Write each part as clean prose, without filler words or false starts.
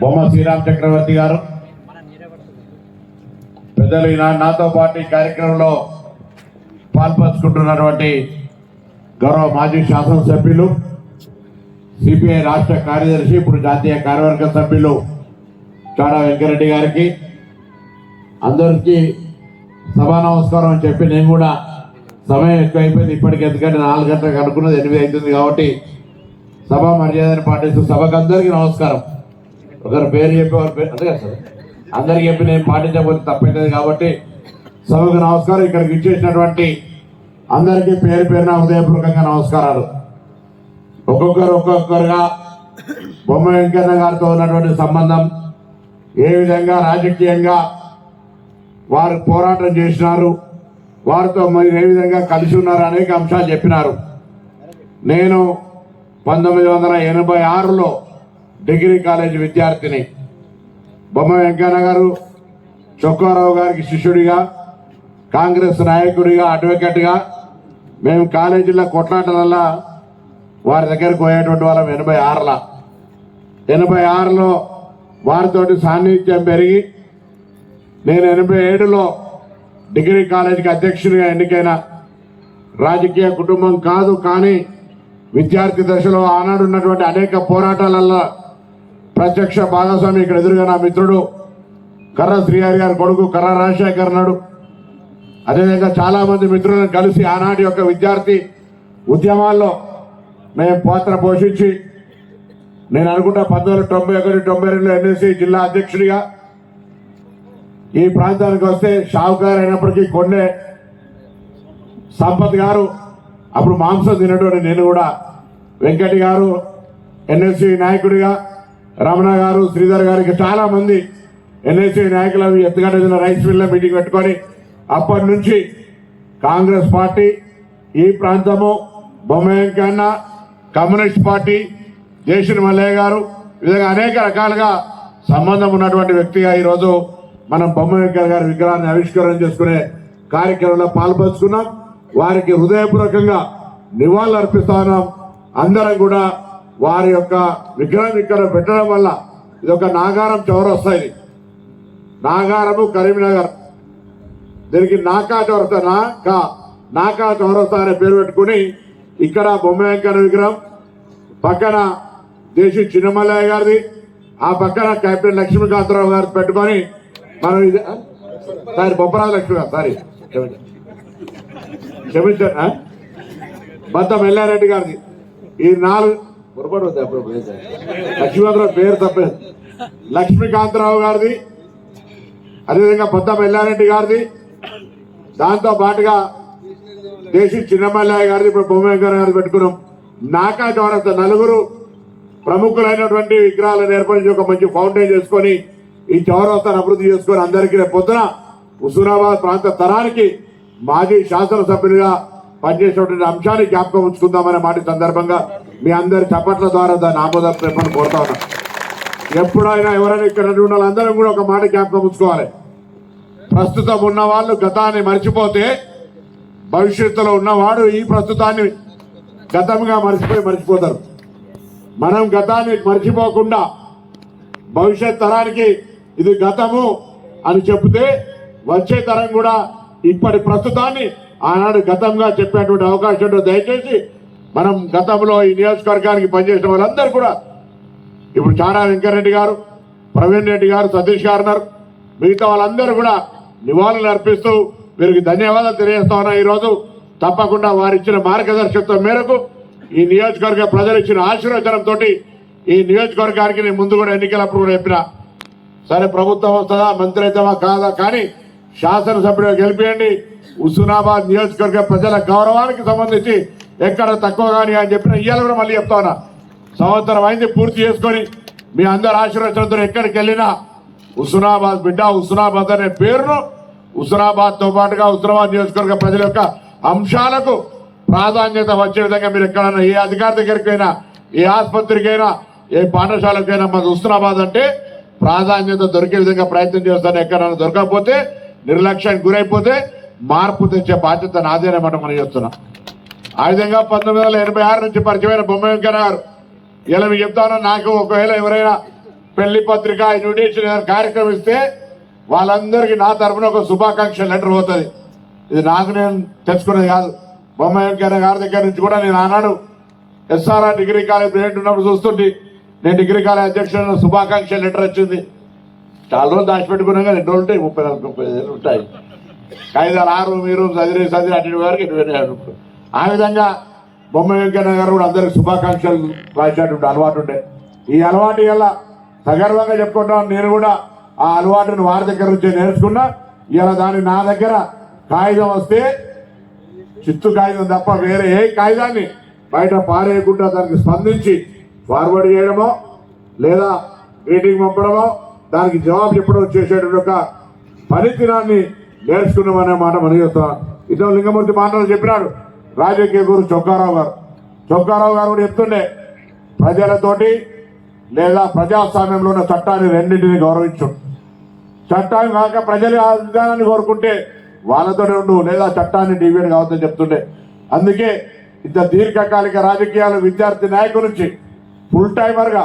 బొమ్మ శ్రీరామ్ చక్రవర్తి గారు, పెద్దలు ఈనాడు నాతో పాటు ఈ కార్యక్రమంలో పాల్పంచుకుంటున్నటువంటి గౌరవ మాజీ శాసనసభ్యులు, సిపిఐ రాష్ట్ర కార్యదర్శి, ఇప్పుడు జాతీయ కార్యవర్గ సభ్యులు చాడా వెంకరెడ్డి గారికి, అందరికీ సభా నమస్కారం అని చెప్పి నేను కూడా సమయం ఎక్కువైపోయింది ఇప్పటికి, ఎందుకంటే 4 గంటలకు అనుకున్నది 8 అవుతుంది కాబట్టి సభా మర్యాదను పాటిస్తూ సభకు అందరికీ నమస్కారం. ఒకరు పేరు చెప్పేవారు అంతే కదా సార్, అందరికీ చెప్పి నేను పాటించకపోతే తప్పైతుంది కాబట్టి సభకు నమస్కారం. ఇక్కడికి ఇచ్చేసినటువంటి అందరికీ పేరు పేరున హృదయపూర్వకంగా నమస్కారాలు. ఒక్కొక్కరుగా బొమ్మ వెంకన్న గారితో ఉన్నటువంటి సంబంధం, ఏ విధంగా రాజకీయంగా వారు పోరాటం చేసినారు, వారితో మరి ఏ విధంగా కలిసి ఉన్నారు అనేక అంశాలు చెప్పినారు. నేను 1986లో డిగ్రీ కాలేజీ విద్యార్థిని. బొమ్మ వెంకన్న గారు చొక్కారావు గారికి శిష్యుడిగా, కాంగ్రెస్ నాయకుడిగా, అడ్వకేట్గా మేము కాలేజీలో కొట్లాటలల్లా వారి దగ్గరకు పోయేటువంటి వాళ్ళం. 86లో వారితోటి సాన్నిధ్యం పెరిగి నేను 87లో డిగ్రీ కాలేజీకి అధ్యక్షుడిగా ఎన్నికైన. రాజకీయ కుటుంబం కాదు, కానీ విద్యార్థి దశలో ఆనాడు ఉన్నటువంటి అనేక పోరాటాలలో ప్రత్యక్ష భాగస్వామి. ఇక్కడ ఎదురుగా నా మిత్రుడు కర్ర శ్రీహరి గారి కొడుకు కర్ర రాజశేఖర్ నాడు, అదేవిధంగా చాలా మంది మిత్రులను కలిసి ఆనాటి యొక్క విద్యార్థి ఉద్యమాల్లో మేము పాత్ర పోషించి, నేను అనుకుంటా 1991-92లో ఎన్ఎస్సీ జిల్లా అధ్యక్షుడిగా ఈ ప్రాంతానికి వస్తే షావుకారు అయినప్పటికీ కొండే సంపత్ గారు అప్పుడు మాంసం తినటువంటి, నేను కూడా వెంకటి గారు ఎన్ఎస్సీ నాయకుడిగా, రమణ గారు, శ్రీధర్ గారికి చాలా మంది ఎన్ఎస్సీ నాయకులు అవి ఎత్తుగడ్డ రైస్ మిల్ల మీటింగ్ పెట్టుకొని అప్పటి నుంచి కాంగ్రెస్ పార్టీ, ఈ ప్రాంతము, బొమ్మ వెంకన్న, కమ్యూనిస్ట్ పార్టీ, జయశ్రీ మల్లయ్య గారు, ఈ విధంగా అనేక రకాలుగా సంబంధం ఉన్నటువంటి వ్యక్తిగా ఈరోజు మనం బొమ్మ వెంకన్న గారి విగ్రహాన్ని ఆవిష్కరణ చేసుకునే కార్యక్రమంలో పాల్పంచుకున్నాం. వారికి హృదయపూర్వకంగా నివాళులు అర్పిస్తున్నాం. అందరం కూడా వారి యొక్క విగ్రహం ఇక్కడ పెట్టడం వల్ల ఇది ఒక నాగారం చౌరస్తా, ఇది నాగారము కరీంనగర్, దీనికి నాకా చౌరస్తా, నాకా చౌరస్తా అనే పేరు పెట్టుకుని ఇక్కడ బొమ్మ వెంకన్న విగ్రహం, పక్కన దేశీ చిన్నమల్లయ్య గారిది, ఆ పక్కన కెప్టెన్ లక్ష్మీకాంతరావు గారు పెట్టుకొని మనం ఇది సారీ బొప్పరాజు లక్ష్మి గారు సారీ క్షమించండి, బద్దం ఎల్లారెడ్డి గారిది. ఈ 4 పొరపాటు అవుతాయి అప్పుడు. లక్ష్మీకాంతరావు పేరు తప్పలేదు, లక్ష్మీకాంతరావు గారిది, అదేవిధంగా బద్దం ఎల్లారెడ్డి గారిది, దాంతో పాటుగా దేశీ చిన్నమల్లయ్య గారిది, ఇప్పుడు బొమ్మ వెంకన్న గారిది పెట్టుకున్నాం. నాకా చౌరస్తా 4 ప్రముఖులైనటువంటి విగ్రహాలను ఏర్పరిచి ఒక మంచి ఫౌంటైన్ చేసుకొని ఈ చౌరస్తాను అభివృద్ధి చేసుకొని అందరికీ రేపు పొద్దున హుస్నాబాద్ ప్రాంత తరానికి మాజీ శాసనసభ్యులుగా పనిచేసినటువంటి అంశాన్ని జ్ఞాపకం ఉంచుకుందామనే మాట సందర్భంగా మీ అందరి చప్పట్ల ద్వారా దాన్ని ఆమోదం చెప్పని కోరుతా ఉన్నా. ఎప్పుడైనా ఎవరైనా ఇక్కడ ఉన్న వాళ్ళందరం కూడా ఒక మాట జ్ఞాపకం ఉంచుకోవాలి. ప్రస్తుతం ఉన్న వాళ్ళు గతాన్ని మర్చిపోతే భవిష్యత్తులో ఉన్నవాడు ఈ ప్రస్తుతాన్ని గతంగా మర్చిపోతారు. మనం గతాన్ని మర్చిపోకుండా భవిష్యత్ తరానికి ఇది గతము అని చెప్తే వచ్చే తరం కూడా ఇప్పటి ప్రస్తుతాన్ని ఆనాడు గతంగా చెప్పేటువంటి అవకాశం ఉంటుంది. దయచేసి మనం గతంలో ఈ నియోజకవర్గానికి పనిచేసిన వాళ్ళందరూ కూడా, ఇప్పుడు చాడా వెంకరెడ్డి గారు, ప్రవీణ్ రెడ్డి గారు, సతీష్ గారు ఉన్నారు, మిగతా వాళ్ళందరూ కూడా నివాళులు అర్పిస్తూ వీరికి ధన్యవాదాలు తెలియజేస్తా ఉన్నా. ఈరోజు తప్పకుండా వారు ఇచ్చిన మార్గదర్శకత్వం మేరకు ఈ నియోజకవర్గ ప్రజలు ఇచ్చిన ఆశీర్వచనంతో ఈ నియోజకవర్గానికి నేను ముందు కూడా ఎన్నికలప్పుడు కూడా చెప్పిన, సరే ప్రభుత్వం వస్తుందా, మంత్రి అవుతామా కాదా, కానీ శాసనసభ్యుడిగా గెలిపియండి, హుస్నాబాద్ నియోజకవర్గ ప్రజల గౌరవానికి సంబంధించి ఎక్కడ తక్కువ కానీ అని చెప్పిన. ఇవాళ కూడా మళ్ళీ చెప్తా ఉన్నా, సంవత్సరం అయింది పూర్తి చేసుకొని మీ అందరు ఆశీర్వచనంతో ఎక్కడికి వెళ్ళినా హుస్నాబాద్ బిడ్డ, హుస్నాబాద్ అనే పేరును హుస్నాబాద్తో పాటుగా హుస్నాబాద్ నియోజకవర్గ ప్రజల యొక్క అంశాలకు ప్రాధాన్యత వచ్చే విధంగా మీరు ఎక్కడైనా ఏ అధికారి దగ్గరికైనా, ఏ ఆసుపత్రికైనా, ఏ పాఠశాలకైనా మాకు హుస్నాబాద్ అంటే ప్రాధాన్యత దొరికే విధంగా ప్రయత్నం చేస్తాను. ఎక్కడైనా దొరకకపోతే, నిర్లక్ష్యానికి గురైపోతే మార్పు తెచ్చే బాధ్యత నాదేనమాట మనం చేస్తున్నాం. ఆ విధంగా 1986 నుంచి పరిచయమైన బొమ్మ వెంకన్న గారు ఇలా మీకు చెప్తాను. నాకు ఒకవేళ ఎవరైనా పెళ్లి పత్రిక ఇన్విటేషన్ కార్యక్రమం ఇస్తే వాళ్ళందరికీ నా తరఫున ఒక శుభాకాంక్ష లెటర్ పోతుంది. ఇది నాకు నేను తెచ్చుకునేది కాదు. బొమ్మ వెంకయ్య గారి దగ్గర నుంచి కూడా నేను ఆనాడు ఎస్ఆర్ఆర్ డిగ్రీ కాలేజ్ ప్రెసిడెంట్ ఉన్నప్పుడు చూస్తుంటే నేను డిగ్రీ కాలేజ్ అధ్యక్షుడు శుభాకాంక్ష లెటర్ వచ్చింది. చాలా రోజులు దాచిపెట్టుకున్నాం కానీ 2 రోజులు ఉంటాయి, 30-35 ఉంటాయి. కాగితాలు 6 మీరు చదివి అటు వరకు 20 ఆ విధంగా బొమ్మ వెంకయ్య గారు కూడా అందరికి శుభాకాంక్షలు రాసేటువంటి అలవాటు ఉండే. ఈ అలవాటు వల్ల సగర్వంగా చెప్పుకుంటాను. నేను కూడా ఆ అలవాటును వారి దగ్గర నుంచి నేర్చుకున్నా. ఇలా దాన్ని నా దగ్గర కాగితం వస్తే చిత్తు కాగితం తప్ప వేరే ఏ కాగితాన్ని బయట పారేయకుండా దానికి స్పందించి ఫార్వర్డ్ చేయడమో లేదా మీటింగ్ పంపడమో దానికి జవాబు చెప్పడం చేసేటువంటి ఒక పనితీరాన్ని నేర్చుకున్నామనే మాట మనం చెప్తాం. ఇతను లింగమూర్తి మాటలు చెప్పినాడు రాజకీయ గురు చొక్కారావు గారు. చొక్కారావు గారు కూడా చెప్తుండే ప్రజలతోటి లేదా ప్రజాస్వామ్యంలో ఉన్న చట్టాన్ని రెండింటిని గౌరవించు. చట్టాన్ని కాక ప్రజలు ఆ విధానాన్ని కోరుకుంటే వాళ్ళతోనే ఉండు, లేదా చట్టాన్ని డివేట్ కావద్దని చెప్తుండే. అందుకే ఇంత దీర్ఘకాలిక రాజకీయాలు విద్యార్థి నాయకుల నుంచి ఫుల్ టైమర్గా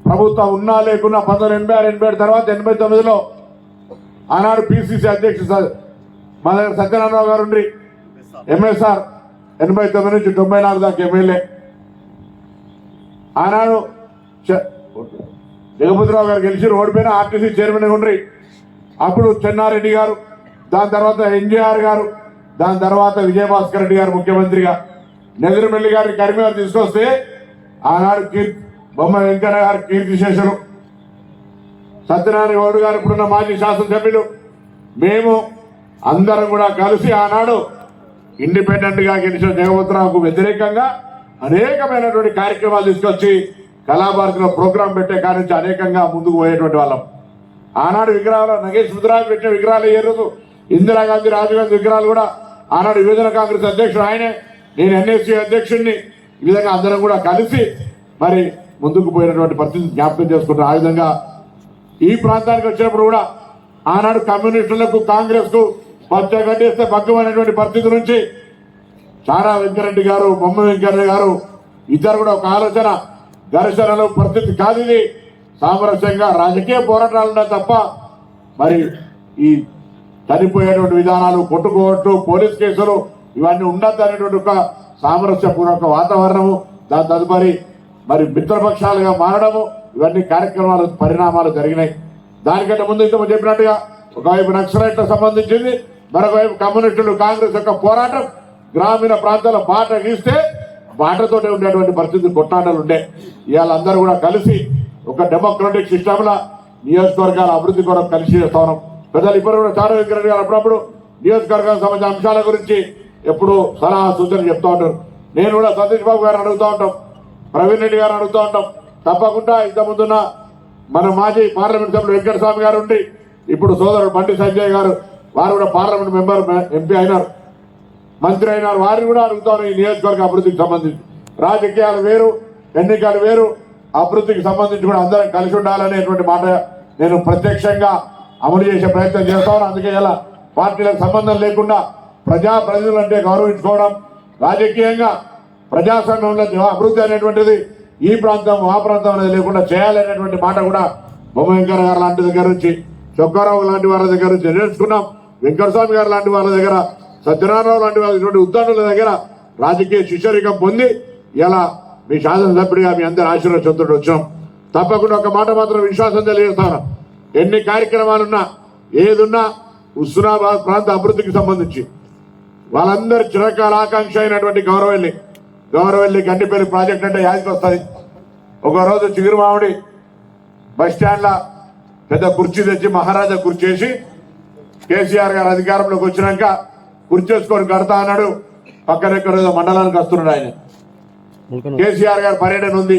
ప్రభుత్వం ఉన్నా లేకున్నా 1986 తర్వాత 89లో ఆనాడు పిసిసి అధ్యక్షుడు మన దగ్గర సత్యనారాయణ గారు ఉండి ఎంఎస్ఆర్ 89 నుంచి 94 దాకా ఎమ్మెల్యే. ఆనాడు జగపతిరావు గారు గెలిచి రోడ్డు పైన ఆర్టీసీ చైర్మన్ ఉండ్రి. అప్పుడు చెన్నారెడ్డి గారు, దాని తర్వాత ఎన్జీఆర్ గారు, దాని తర్వాత విజయభాస్కర్ రెడ్డి గారు ముఖ్యమంత్రిగా నెదురుమెల్లి గారిని కరీంనగర్ తీసుకొస్తే ఆనాడు బొమ్మ వెంకయ్య గారు కీర్తిశేషులు, సత్యనారాయణ గౌడ్ గారు ఇప్పుడున్న మాజీ శాసనసభ్యులు, మేము అందరం కూడా కలిసి ఆనాడు ఇండిపెండెంట్ గా గెలిచిన జగపతిరావుకు వ్యతిరేకంగా అనేకమైనటువంటి కార్యక్రమాలు తీసుకొచ్చి కళాభారతిలో ప్రోగ్రాం పెట్టే కాడి నుంచి అనేకంగా ముందుకు పోయేటువంటి వాళ్ళం. ఆనాడు విగ్రహాలు నగేష్ ముద్రాజు పెట్టిన విగ్రహాలు ఏ రోజు ఇందిరాగాంధీ రాజీవ్ గాంధీ విగ్రహాలు కూడా ఆనాడు యువజన కాంగ్రెస్ అధ్యక్షుడు ఆయనే, నేను ఎన్ఎస్సీ అధ్యక్షుడిని. ఈ విధంగా అందరం కూడా కలిసి మరి ముందుకు పోయినటువంటి పరిస్థితి జ్ఞాపకం చేసుకుంటారు. ఆ విధంగా ఈ ప్రాంతానికి వచ్చినప్పుడు కూడా ఆనాడు కమ్యూనిస్టులకు కాంగ్రెస్ కు పచ్చ కట్టేస్తే భగ్గమైనటువంటి పరిస్థితి నుంచి చారా వెంకరెడ్డి గారు, బొమ్మ వెంకయ్య గారు ఇద్దరు కూడా ఒక ఆలోచన, ఘర్షణలు పరిస్థితి కాదు ఇది, సామరస్యంగా రాజకీయ పోరాటాలు ఉన్నాయి తప్ప మరి ఈ చనిపోయేటువంటి విధానాలు, కొట్టుకోవట్లు, పోలీస్ కేసులు ఇవన్నీ ఉండద్దు అనేటువంటి ఒక సామరస్యపూర్వక వాతావరణము, దాని తదుపరి మరి మిత్రపక్షాలుగా మారడము, ఇవన్నీ కార్యక్రమాలు పరిణామాలు జరిగినాయి. దానికంటే ముందు ఇంత చెప్పినట్టుగా ఒకవైపు నక్సలైట్లకు సంబంధించింది, మరొకవైపు కమ్యూనిస్టులు కాంగ్రెస్ యొక్క పోరాటం గ్రామీణ ప్రాంతాల బాట గీస్తే బాటతోనే ఉండేటువంటి పరిస్థితి కొట్టాటలు ఉండే. ఇవాళ అందరూ కూడా కలిసి ఒక డెమోక్రటిక్ సిస్టమ్లా నియోజకవర్గాల అభివృద్ధి కొరకు కలిసి చేస్తాం. పెద్దలు ఇప్పుడు కూడా చారా వెంకరెడ్డి గారు అప్పుడప్పుడు నియోజకవర్గానికి సంబంధించిన అంశాల గురించి ఎప్పుడు సలహా సూచనలు చెప్తా ఉంటారు. నేను కూడా సతీష్ బాబు గారిని అడుగుతూ ఉంటాం, ప్రవీణ్ రెడ్డి గారిని అడుగుతూ ఉంటాం. తప్పకుండా ఇంతకుముందున్న మన మాజీ పార్లమెంట్ సభ్యులు వెంకటస్వామి గారు ఉండి ఇప్పుడు సోదరుడు బండి సంజయ్ గారు, వారు కూడా పార్లమెంట్ మెంబర్ ఎంపీ అయినారు, మంత్రి అయినారు. వారిని కూడా అడుగుతాను ఈ నియోజకవర్గ అభివృద్ధికి సంబంధించి. రాజకీయాలు వేరు, ఎన్నికలు వేరు, అభివృద్ధికి సంబంధించి కూడా అందరం కలిసి ఉండాలనేటువంటి మాట నేను ప్రత్యక్షంగా అమలు చేసే ప్రయత్నం చేస్తాను. అందుకే ఇలా పార్టీలకు సంబంధం లేకుండా ప్రజాప్రతినిధులు అంటే గౌరవించుకోవడం, రాజకీయంగా ప్రజాస్వామ్యంలో అభివృద్ధి అనేటువంటిది ఈ ప్రాంతం ఆ ప్రాంతం అనేది లేకుండా చేయాలనేటువంటి మాట కూడా బొమ్మ వెంకయ్య గారు లాంటి దగ్గర నుంచి, చొక్కారావు లాంటి వారి దగ్గర నుంచి నేర్చుకున్నాం. వెంకటస్వామి గారు లాంటి వాళ్ళ దగ్గర, సత్యనారాయణ లాంటి వాళ్ళ ఉద్దండుల దగ్గర రాజకీయ శిష్యరికం పొంది ఇలా మీ శాసనసభ్యుడిగా మీ అందరి ఆశీర్వచంతో వచ్చాం. తప్పకుండా ఒక మాట మాత్రం విశ్వాసం తెలియజేస్తాను, ఎన్ని కార్యక్రమాలున్నా ఏదున్నా హుస్నాబాద్ ప్రాంత అభివృద్ధికి సంబంధించి వాళ్ళందరి చిరకాల ఆకాంక్ష అయినటువంటి గౌరవెల్లి గండిపల్లి ప్రాజెక్ట్ అంటే యాదికి వస్తుంది. ఒకరోజు చిగురుమామిడి బస్ స్టాండ్ లా పెద్ద కుర్చీ తెచ్చి మహారాజా కుర్చీ వేసి కేసీఆర్ గారు అధికారంలోకి వచ్చినాక కుర్చీ వేసుకొని కడతా అన్నాడు. పక్కనెక్కడో మండలానికి వస్తున్నాడు ఆయన. కేసీఆర్ గారి పర్యటన ఉంది.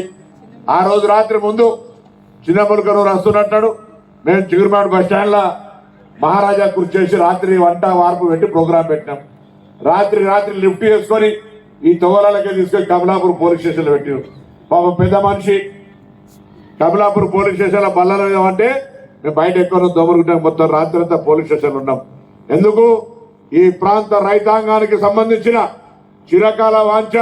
ఆ రోజు రాత్రి ముందు చిన్నములకనూరు వస్తున్నట్టు మేము చిగురుమామిడి బస్ స్టాండ్ లా మహారాజా కుర్చీ వేసి రాత్రి వంట వార్పు పెట్టి ప్రోగ్రాం పెట్టినాం. రాత్రి లిఫ్ట్ చేసుకొని ఈ తోవలకే తీసుకొని కమలాపూర్ పోలీస్ స్టేషన్ లో పెట్టారు. పాపం పెద్ద మనిషి కమలాపూర్ పోలీస్ స్టేషన్ లో బల్లలు అంటే మేము బయట ఎక్కువ దొమరుకుంటాం. మొత్తం రాత్రి అంతా పోలీస్ స్టేషన్ ఉన్నాం. ఎందుకు? ఈ ప్రాంత రైతాంగానికి సంబంధించిన చిరకాల వాంఛ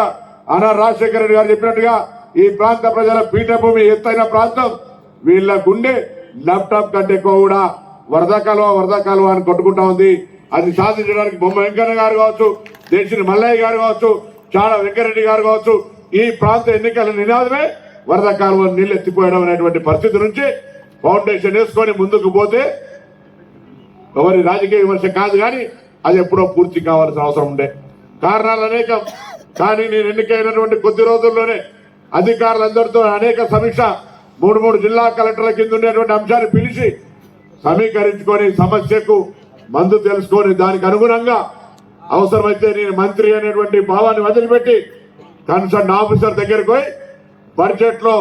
అన్న రాజశేఖర రెడ్డి గారు చెప్పినట్టుగా ఈ ప్రాంత ప్రజల పీఠభూమి ఎత్తైన ప్రాంతం వీళ్ళ గుండె ల్యాప్టాప్ కంటే ఎక్కువ కూడా వరద కాలువ అని కొట్టుకుంటా ఉంది. అది సాధించడానికి బొమ్మ వెంకన్న గారు కావచ్చు, దేశిని మల్లయ్య గారు కావచ్చు, చాడ వెంకరెడ్డి గారు కావచ్చు, ఈ ప్రాంత ఎన్నికల నినాదమే వరద కాలువ నీళ్ళు ఎత్తిపోయడం అనేటువంటి పరిస్థితి నుంచి ఫౌండేషన్ వేసుకొని ముందుకు పోతే ఎవరి రాజకీయ విమర్శ కాదు, కానీ అది ఎప్పుడో పూర్తి కావాల్సిన అవసరం ఉండే. కారణాలు అనేకం, కానీ నేను ఎన్నికైనటువంటి కొద్ది రోజుల్లోనే అధికారులందరితో అనేక సమీక్ష 3 జిల్లా కలెక్టర్ల కింద ఉండేటువంటి అంశాన్ని పిలిచి సమీకరించుకొని సమస్యకు మందు తెలుసుకొని దానికి అనుగుణంగా అవసరమైతే నేను మంత్రి అనేటువంటి భావాన్ని వదిలిపెట్టి కన్సర్న్ ఆఫీసర్ దగ్గరికి పోయి బడ్జెట్ లో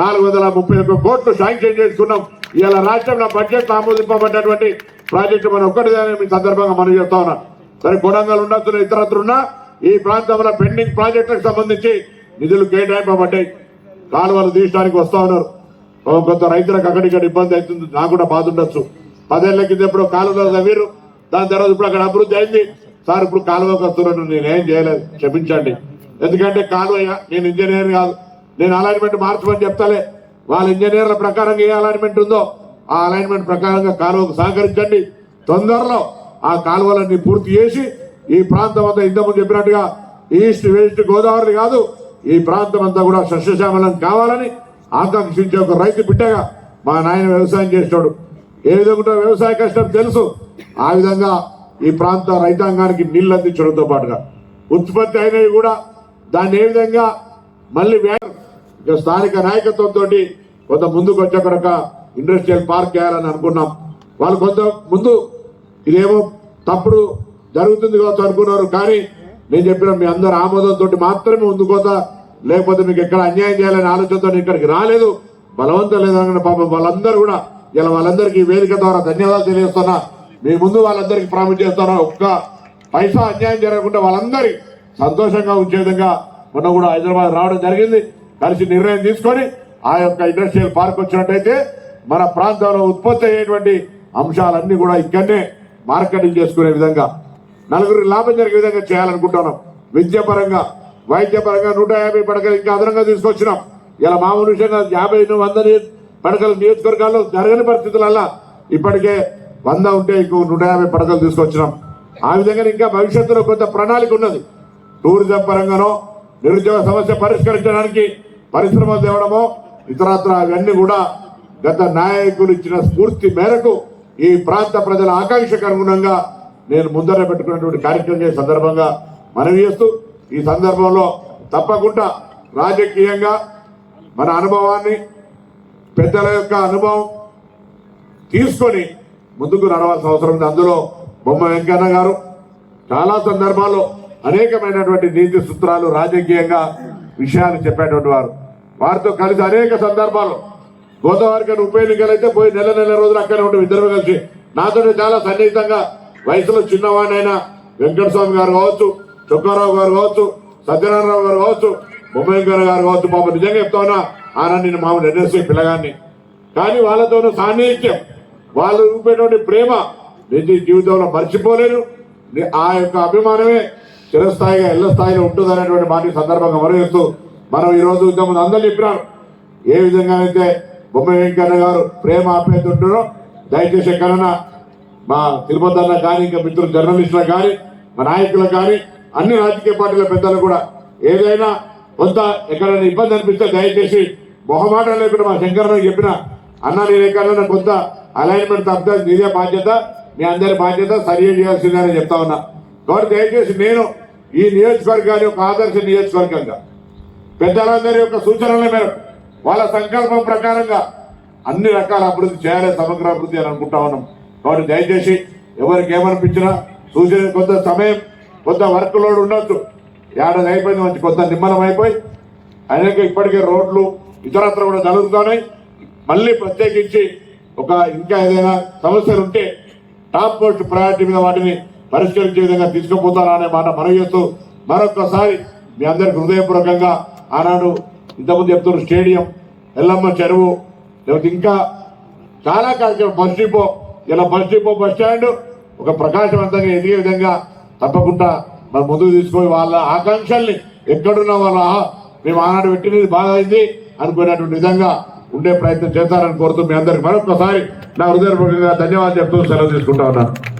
431 కోట్లు శాంక్షన్ చేసుకున్నాం. ఇలా రాష్ట్రంలో బడ్జెట్ ఆమోదింపబడ్డటువంటి ప్రాజెక్టు మనం ఒక్కటిదానే మీ సందర్భంగా మనం చెప్తా ఉన్నాం. సరే కొడంగల్ ఉండొచ్చు, ఇతరత్రున్నా ఈ ప్రాంతంలో పెండింగ్ ప్రాజెక్టులకు సంబంధించి నిధులు కేటాయింపబడ్డాయి. కాలువలు తీయడానికి వస్తా ఉన్నారు. కొంత రైతులకు అక్కడిక్కడ ఇబ్బంది అవుతుంది, నాకు కూడా బాధ ఉండొచ్చు. 10 ఏళ్ల కింద ఎప్పుడు కాలువలు తవ్వీరు, దాని తర్వాత ఇప్పుడు అక్కడ అభివృద్ధి అయింది. సార్ ఇప్పుడు కాలువకు వస్తున్నాను, నేనేం చేయలేదు, క్షమించండి. ఎందుకంటే కాలువ నేను ఇంజనీర్ కాదు, నేను అలైన్మెంట్ మార్చమని చెప్తాలే. వాళ్ళ ఇంజనీర్ల ప్రకారంగా ఏ అలైన్మెంట్ ఉందో ఆ అలైన్మెంట్ ప్రకారంగా కాలువకు సహకరించండి. తొందరలో ఆ కాలువలన్నీ పూర్తి చేసి ఈ ప్రాంతం అంతా ఇంతకుముందు చెప్పినట్టుగా ఈస్ట్ వెస్ట్ గోదావరి కాదు, ఈ ప్రాంతం అంతా కూడా సస్యశ్యామలం కావాలని ఆకాంక్షించే ఒక రైతు బిడ్డగా మా నాయన వ్యవసాయం చేస్తాడు. ఏ విధంగా వ్యవసాయ కష్టం తెలుసు, ఆ విధంగా ఈ ప్రాంత రైతాంగానికి నీళ్లు అందించడంతో పాటుగా ఉత్పత్తి అయినవి కూడా దాన్ని ఏ విధంగా మళ్ళీ స్థానిక నాయకత్వంతో కొంత ముందుకు వచ్చే కొరక ఇండస్ట్రియల్ పార్క్ చేయాలని అనుకున్నాం. వాళ్ళు కొంత ముందు ఇదేమో తప్పుడు జరుగుతుంది కావచ్చు అనుకున్నారు, కానీ నేను చెప్పిన మీ అందరు ఆమోదంతో మాత్రమే ముందుకోతా, లేకపోతే మీకు ఎక్కడ అన్యాయం చేయాలనే ఆలోచనతో ఇక్కడికి రాలేదు. బలవంతం లేదన్న పాపం వాళ్ళందరూ కూడా ఇలా వాళ్ళందరికీ వేదిక ద్వారా ధన్యవాదాలు తెలియజేస్తున్నా. మీ ముందు వాళ్ళందరికీ ప్రామిస్ చేస్తున్నా, ఒక్క పైసా అన్యాయం జరగకుండా వాళ్ళందరి సంతోషంగా ఉంచే విధంగా మొన్న కూడా హైదరాబాద్ రావడం జరిగింది. కలిసి నిర్ణయం తీసుకొని ఆ యొక్క ఇండస్ట్రియల్ పార్క్ వచ్చినట్టయితే మన ప్రాంతంలో ఉత్పత్తి అయ్యేటువంటి అంశాలన్నీ కూడా ఇక్కడనే మార్కెటింగ్ చేసుకునే విధంగా, నలుగురికి లాభం జరిగే విధంగా చేయాలనుకుంటున్నాం. విద్యాపరంగా, వైద్యపరంగా 150 పడకలు ఇంకా అదనంగా తీసుకొచ్చినాం. ఇలా మామూలు విషయంగా 50-100 పడకల నియోజకవర్గాల్లో జరగని పరిస్థితులల్లా ఇప్పటికే 100 ఉంటే ఇంకో 150 పడకలు తీసుకొచ్చినాం. ఆ విధంగా ఇంకా భవిష్యత్తులో కొంత ప్రణాళిక ఉన్నది. టూరిజం పరంగానో నిరుద్యోగ సమస్య పరిష్కరించడానికి పరిశ్రమలు తేవడమో ఇతరత్ర అవన్నీ కూడా గత నాయకులు ఇచ్చిన స్ఫూర్తి మేరకు ఈ ప్రాంత ప్రజల ఆకాంక్షకు అనుగుణంగా నేను ముందర పెట్టుకున్నటువంటి కార్యక్రమం చేసే సందర్భంగా మనవి చేస్తూ, ఈ సందర్భంలో తప్పకుండా రాజకీయంగా మన అనుభవాన్ని, పెద్దల యొక్క అనుభవం తీసుకొని ముందుకు నడవాల్సిన అవసరం ఉంది. అందులో బొమ్మ వెంకన్న గారు చాలా సందర్భాల్లో అనేకమైనటువంటి నీతి సూత్రాలు, రాజకీయంగా విషయాలు చెప్పేటువంటి వారు. వారితో కలిసి అనేక సందర్భాలు గోదావరికి ఉప ఎన్నికలు అయితే పోయి నెల రోజులు అక్కడే ఉంటాం ఇద్దరు కలిసి. నాతో చాలా సన్నిహితంగా వయసులో చిన్నవాడినైనా వెంకటస్వామి గారు కావచ్చు, చొక్కారావు గారు కావచ్చు, సత్యనారాయణరావు గారు కావచ్చు, బొమ్మ వెంకన్న గారు కావచ్చు. పాప నిజంగా చెప్తావునా ఆనంద్ నేను మామూలు ఎన్ఎస్సీ పిల్లగాన్ని, కానీ వాళ్ళతోనూ సాన్నిహిత్యం, వాళ్ళు చూపేటువంటి ప్రేమ నిజ జీవితంలో మర్చిపోలేను. ఆ యొక్క అభిమానమే చిరస్థాయిగా ఇళ్ల స్థాయిలో ఉంటుంది అనేటువంటి మాట సందర్భంగా మరవేస్తూ, మనం ఈ రోజు ఇంతకుముందు అందరూ చెప్పినారు ఏ విధంగా అయితే బొమ్మ వెంకన్న గారు ప్రేమ ఆప్యాయత ఉంటున్నారో, దయచేసి ఎక్కడన్నా మా తిరుపతి అన్న కానీ, ఇంకా మిత్రులు జర్నలిస్టులకు కానీ, మా నాయకులకు కానీ, అన్ని రాజకీయ పార్టీల పెద్దలు కూడా ఏదైనా కొంత ఎక్కడైనా ఇబ్బంది అనిపిస్తే దయచేసి మొహమాటం లేకుండా మా శంకరరావు చెప్పిన అన్న నేను ఎక్కడైనా కొంత అలైన్మెంట్ తప్ప నీదే బాధ్యత, మీ అందరి బాధ్యత సరి చేయాల్సిందని చెప్తా ఉన్నా. కాబట్టి దయచేసి నేను ఈ నియోజకవర్గాన్ని ఒక ఆదర్శ నియోజకవర్గంగా పెద్దలందరి యొక్క సూచనల మేరకు వాళ్ళ సంకల్పం ప్రకారంగా అన్ని రకాల అభివృద్ధి చేయాలి, సమగ్ర అభివృద్ధి అని అనుకుంటా ఉన్నాం. కాబట్టి దయచేసి ఎవరికి ఏమనిపించినా సూచన, కొంత సమయం కొంత వర్క్ లోడ్ ఉండొచ్చు, ఏడాది అయిపోయింది మంచి కొంత నిమ్మలం అయిపోయి అనేక ఇప్పటికే రోడ్లు ఇతరత్ర కూడా జరుగుతున్నాయి. మళ్ళీ ప్రత్యేకించి ఒక ఇంకా ఏదైనా సమస్యలు ఉంటే టాప్ మోస్ట్ ప్రయారిటీ మీద వాటిని పరిష్కరించే విధంగా తీసుకుపోతారా అనే మాట మనవి చేస్తూ, మరొకసారి మీ అందరికి హృదయపూర్వకంగా ఆనాడు ఇంతకుముందు చెప్తున్నారు స్టేడియం, ఎల్లమ్మ చెరువు, లేకపోతే ఇంకా చాలా కార్యక్రమం, బస్ డిపో, ఇలా బస్ డిపో, బస్ స్టాండ్ ఒక ప్రకాశవంతంగా ఎదిగే విధంగా తప్పకుండా మనం ముందుకు తీసుకొని వాళ్ళ ఆకాంక్షల్ని ఎక్కడున్న వాళ్ళ మేము ఆనాడు పెట్టినది బాగా అయింది అనుకునేటువంటి విధంగా ఉండే ప్రయత్నం చేస్తారని కోరుతూ మీ అందరికి మరొకసారి నా హృదయపూర్వకంగా ధన్యవాదాలు చెప్తూ సెలవు తీసుకుంటా ఉన్నాను.